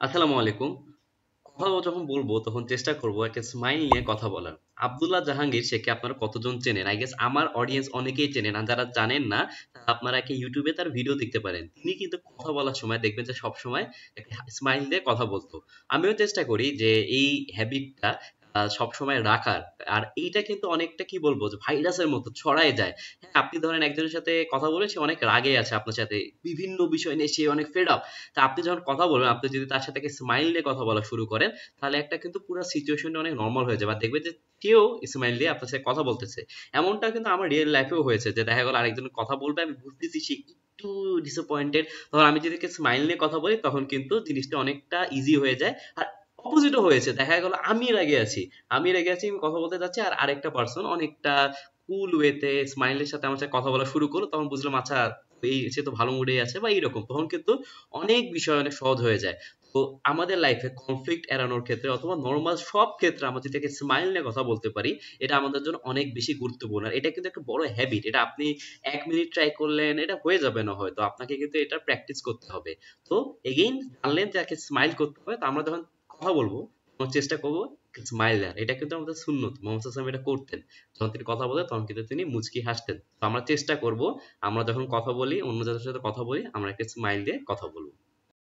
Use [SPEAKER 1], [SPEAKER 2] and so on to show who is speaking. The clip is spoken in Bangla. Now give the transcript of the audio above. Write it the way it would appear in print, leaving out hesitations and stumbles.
[SPEAKER 1] আসসালামু আলাইকুম। কথা যখন বলবো তখন চেষ্টা করব একটা স্মাইল নিয়ে কথা বলার। আব্দুল্লাহ জাহাঙ্গীর শেখকে আপনারা কতজন চেনেন? আই গেস আমার অডিয়েন্স অনেকেই চেনেন। আর যারা জানেন না তারা আপনারা একটা ইউটিউবে তার ভিডিও দেখতে পারেন। তিনি কিন্তু কথা বলার সময় দেখবেন যে সবসময় একটা স্মাইল দিয়ে কথা বলতো। আমিও চেষ্টা করি যে এই হ্যাবিটটা সবসময় রাখার। আর এইটা কিন্তু অনেকটা কি বলবো যে ভাইরাসের মতো ছড়ায় যায়। হ্যাঁ, আপনি ধরেন একজনের সাথে কথা বলে সে অনেক রাগে আছে আপনার সাথে, বিভিন্ন বিষয় নিয়ে সে অনেক ফেড আপ। তা আপনি যখন কথা বলবেন, আপনি যদি তার সাথে স্মাইল দিয়ে কথা বলা শুরু করেন, তাহলে একটা কিন্তু পুরো সিচুয়েশনটা অনেক নরমাল হয়ে যাবে। আর দেখবেন যে কেউ স্মাইল দিয়ে আপনার সাথে কথা বলতেছে। এমনটা কিন্তু আমার রিয়েল লাইফেও হয়েছে যে দেখা গেল আরেকজন কথা বলবে, আমি বুঝতেছি সে একটু ডিসঅ্যাপয়েন্টেড, তখন আমি যদি স্মাইল নিয়ে কথা বলি তখন কিন্তু জিনিসটা অনেকটা ইজি হয়ে যায়। আর অপোজিটও হয়েছে, দেখা গেল আমি রেগে আছি, আমি কথা বলতে যাচ্ছি, আর আরেকটা পার্সন অনেকটা কুল ওয়েতে স্মাইলের সাথে আমার সাথে কথা বলা শুরু করলো, তখন বুঝলাম আচ্ছা এই সে তো ভালো মুডে আছে বা এইরকম, তখন কিন্তু অনেক বিষয় অনেক সহজ হয়ে যায়। তো আমাদের লাইফে কনফ্লিক্ট এড়ানোর ক্ষেত্রে অথবা নর্মাল সব ক্ষেত্রে আমরা যদি একটা স্মাইল নিয়ে কথা বলতে পারি, এটা আমাদের জন্য অনেক বেশি গুরুত্বপূর্ণ। আর এটা কিন্তু একটা বড় হ্যাবিট। এটা আপনি 1 মিনিট ট্রাই করলেন, এটা হয়ে যাবে না, হয়তো আপনাকে কিন্তু এটা প্র্যাকটিস করতে হবে। তো এগেইন জানলেন যে একে স্মাইল করতে হবে, তো আমরা যখন কথা বলবো তখন চেষ্টা করবো স্মাইল দেওয়ার। এটা কিন্তু আমাদের সুন্নত, মোহাম্মদ সাল্লাল্লাহু আলাইহি ওয়াসাল্লাম এটা করতেন। যখন তিনি কথা বলতেন তখন কিন্তু তিনি মুচকি হাসতেন। তো আমরা চেষ্টা করব আমরা যখন কথা বলি, অন্য যাদের সাথে কথা বলি, আমরা একটা স্মাইল দিয়ে কথা বলবো।